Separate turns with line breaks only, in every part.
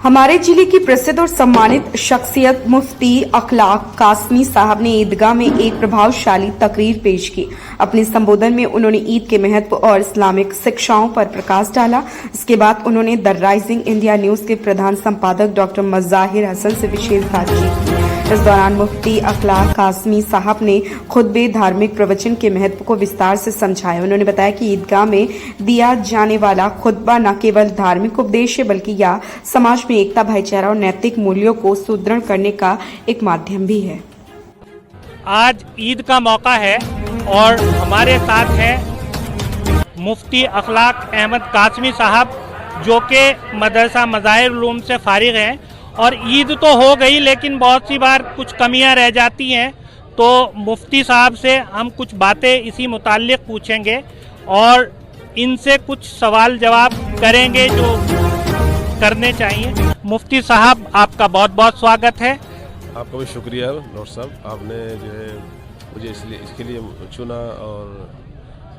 हमारे जिले की प्रसिद्ध और सम्मानित शख्सियत मुफ्ती अखलाक कासमी साहब ने ईदगाह में एक प्रभावशाली तकरीर पेश की। अपने संबोधन में उन्होंने ईद के महत्व और इस्लामिक शिक्षाओं पर प्रकाश डाला। इसके बाद उन्होंने द राइजिंग इंडिया न्यूज के प्रधान संपादक डॉक्टर मज़ाहिर हसन से विशेष बातचीत की। इस दौरान मुफ्ती अखलाक कासमी साहब ने खुतबे धार्मिक प्रवचन के महत्व को विस्तार से समझाया। उन्होंने बताया कि ईदगाह में दिया जाने वाला खुतबा न केवल धार्मिक उपदेश है बल्कि यह समाज में एकता, भाईचारा और नैतिक मूल्यों को सुदृढ़ करने का एक माध्यम भी है।
आज ईद का मौका है और हमारे साथ हैं मुफ्ती अखलाक अहमद कासमी साहब, जो कि मदरसा मज़ाहिर उलूम से फारिग हैं। और ईद तो हो गई, लेकिन बहुत सी बार कुछ कमियां रह जाती हैं, तो मुफ्ती साहब से हम कुछ बातें इसी मुताल्लिक़ पूछेंगे और इनसे कुछ सवाल जवाब करेंगे जो करने चाहिए। मुफ्ती साहब, आपका बहुत बहुत स्वागत है।
आपका भी शुक्रिया डॉक्टर साहब, आपने जो है मुझे इसके लिए चुना और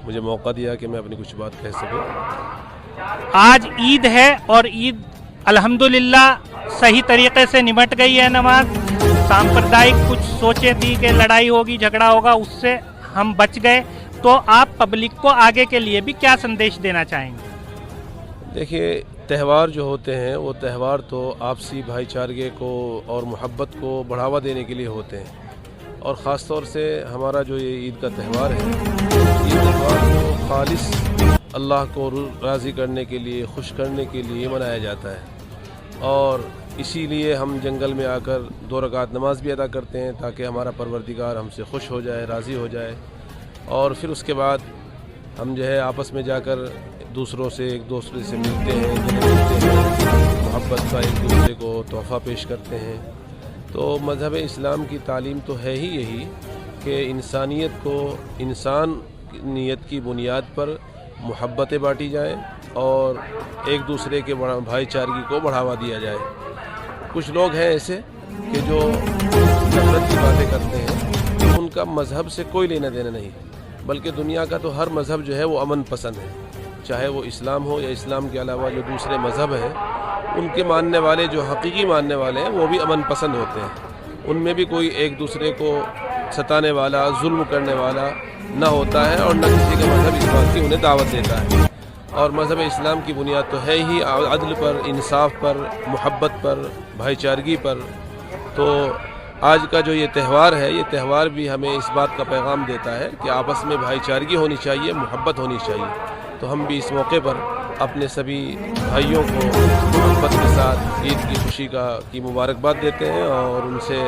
मुझे मौका दिया कि मैं अपनी कुछ बात कह सकूं।
आज ईद है और ईद अल्हम्दुलिल्लाह सही तरीके से निमट गई है नमाज। सांप्रदायिक कुछ सोचे थी कि लड़ाई होगी, झगड़ा होगा, उससे हम बच गए। तो आप पब्लिक को आगे के लिए भी क्या संदेश देना चाहेंगे?
देखिए, त्यौहार जो होते हैं वो त्यौहार तो आपसी भाईचारे को और मोहब्बत को बढ़ावा देने के लिए होते हैं। और ख़ास तौर से हमारा जो ये ईद का त्यौहार है, ये त्यौहार को खालिस अल्लाह को राज़ी करने के लिए, खुश करने के लिए मनाया जाता है। और इसीलिए हम जंगल में आकर 2 रकात नमाज भी अदा करते हैं ताकि हमारा परवरदिगार हमसे खुश हो जाए, राज़ी हो जाए। और फिर उसके बाद हम जो है आपस में जाकर दूसरों से एक दूसरे से मिलते हैं, मोहब्बत का एक दूसरे को तोहफ़ा पेश करते हैं। तो मज़हब इस्लाम की तालीम तो है ही यही कि इंसानियत को इंसानियत की बुनियाद पर मोहब्बतें बांटी जाएं और एक दूसरे के भाईचारगी को बढ़ावा दिया जाए। कुछ लोग हैं ऐसे कि जो नफरत की बातें करते हैं, उनका मज़हब से कोई लेना देना नहीं है, बल्कि दुनिया का तो हर मज़हब जो है वो अमन पसंद है, चाहे वो इस्लाम हो या इस्लाम के अलावा जो दूसरे मज़हब हैं, उनके मानने वाले जो हकीकी मानने वाले हैं वो भी अमन पसंद होते हैं। उनमें भी कोई एक दूसरे को सताने वाला, जुल्म करने वाला न होता है और न किसी का मज़हब इस बात की उन्हें दावत देता है। और मज़हब इस्लाम की बुनियाद तो है ही अदल पर, इंसाफ पर, मोहब्बत पर, भाईचारगी पर। तो आज का जो ये त्यौहार है, ये त्यौहार भी हमें इस बात का पैगाम देता है कि आपस में भाईचारगी होनी चाहिए, मोहब्बत होनी चाहिए। तो हम भी इस मौके पर अपने सभी भाइयों को मोहब्बत के साथ ईद की खुशी की मुबारकबाद देते हैं और उनसे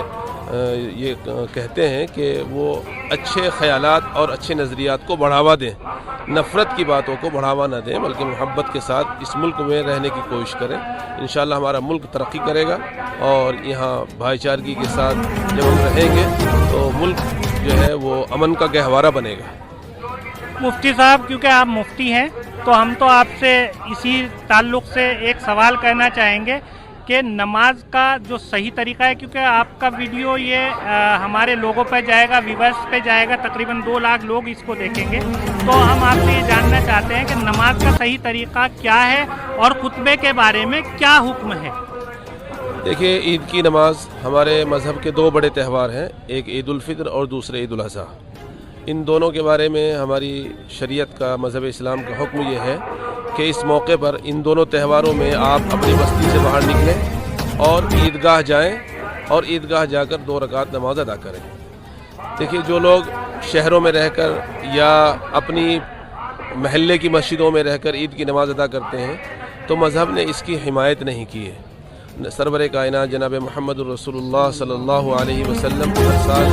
ये कहते हैं कि वो अच्छे ख़यालात और अच्छे नज़रियात को बढ़ावा दें, नफ़रत की बातों को बढ़ावा न दें, बल्कि मोहब्बत के साथ इस मुल्क में रहने की कोशिश करें। इंशाअल्लाह हमारा मुल्क तरक्की करेगा और यहाँ भाईचारगी के साथ जब हम रहेंगे तो मुल्क जो है वो अमन का गहवारा बनेगा।
मुफ्ती साहब, क्योंकि आप मुफ्ती हैं तो हम तो आपसे इसी ताल्लुक़ से एक सवाल करना चाहेंगे कि नमाज का जो सही तरीका है, क्योंकि आपका वीडियो ये हमारे लोगों पर जाएगा, व्यूअर्स पे जाएगा, तकरीबन 2 लाख लोग इसको देखेंगे। तो हम आपसे ये जानना चाहते हैं कि नमाज का सही तरीका क्या है और खुतबे के बारे में क्या हुक्म है?
देखिए, ईद की नमाज हमारे मज़हब के 2 बड़े त्यौहार हैं, एक ईद उल फितर और दूसरे ईद उल अज़हा। इन दोनों के बारे में हमारी शरीयत का, मज़हब इस्लाम का हुक्म ये है कि इस मौके पर इन दोनों त्योहारों में आप अपनी बस्ती से बाहर निकलें और ईदगाह जाएं और ईदगाह जाकर 2 रकात नमाज अदा करें। देखिए, जो लोग शहरों में रहकर या अपनी महल्ले की मस्जिदों में रहकर ईद की नमाज अदा करते हैं, तो मज़हब ने इसकी हिमायत नहीं की है। सरवर कायनात जनाब मोहम्मद रसूलुल्लाह सल्लल्लाहु अलैहि वसल्लम हर साल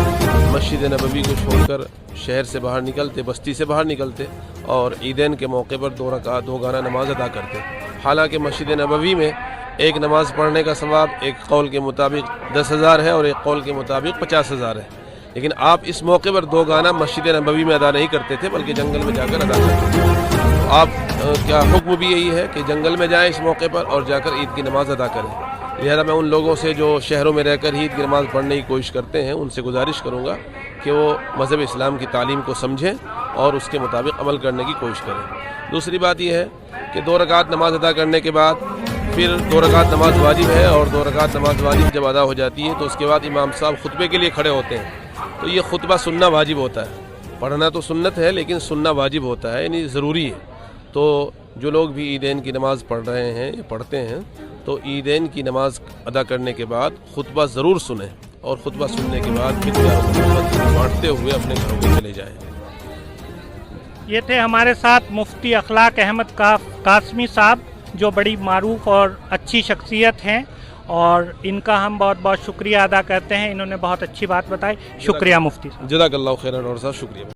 मस्जिद नबवी को छोड़कर शहर से बाहर निकलते, बस्ती से बाहर निकलते और ईदैन के मौके पर 2 रकात 2 गाना नमाज अदा करते। हालांकि मस्जिद नबवी में एक नमाज पढ़ने का सवाब एक कौल के मुताबिक 10,000 है और एक कौल के मुताबिक 50,000 है। लेकिन आप इस मौके पर 2 गाना मस्जिद नबवी में अदा नहीं करते थे, बल्कि जंगल में जाकर अदा करते थे। तो आप क्या हुक्म भी यही है कि जंगल में जाएं इस मौके पर और जाकर ईद की नमाज अदा करें। लिहाजा मैं उन लोगों से जो शहरों में रहकर ईद की नमाज़ पढ़ने की कोशिश करते हैं, उनसे गुजारिश करूँगा कि वो मज़हब इस्लाम की तालीम को समझें और उसके मुताबिक अमल करने की कोशिश करें। दूसरी बात यह है कि 2 रकात नमाज अदा करने के बाद پھر 2 رکعت نماز واجب ہے، اور 2 رکعت نماز واجب جب ادا ہو جاتی ہے تو اس کے بعد امام صاحب خطبے کے لیے کھڑے ہوتے ہیں. تو یہ خطبہ سننا واجب ہوتا ہے. پڑھنا تو سنت ہے لیکن سننا واجب ہوتا ہے، یعنی ضروری ہے. تو جو لوگ بھی عیدین کی نماز پڑھ رہے ہیں یا پڑھتے ہیں تو عیدین کی نماز ادا کرنے کے بعد خطبہ ضرور سنیں، اور خطبہ سننے کے بعد پھر بانٹتے ہوئے اپنے گھروں کو چلے جائیں.
یہ تھے ہمارے ساتھ مفتی اخلاق احمد قاسمی صاحب، جو بڑی معروف اور اچھی شخصیت ہیں، اور ان کا ہم بہت بہت شکریہ ادا کرتے ہیں. انہوں نے بہت اچھی بات بتائی. شکریہ مفتی صاحب.
جزاک اللہ خیرا. اور صاحب شکریہ.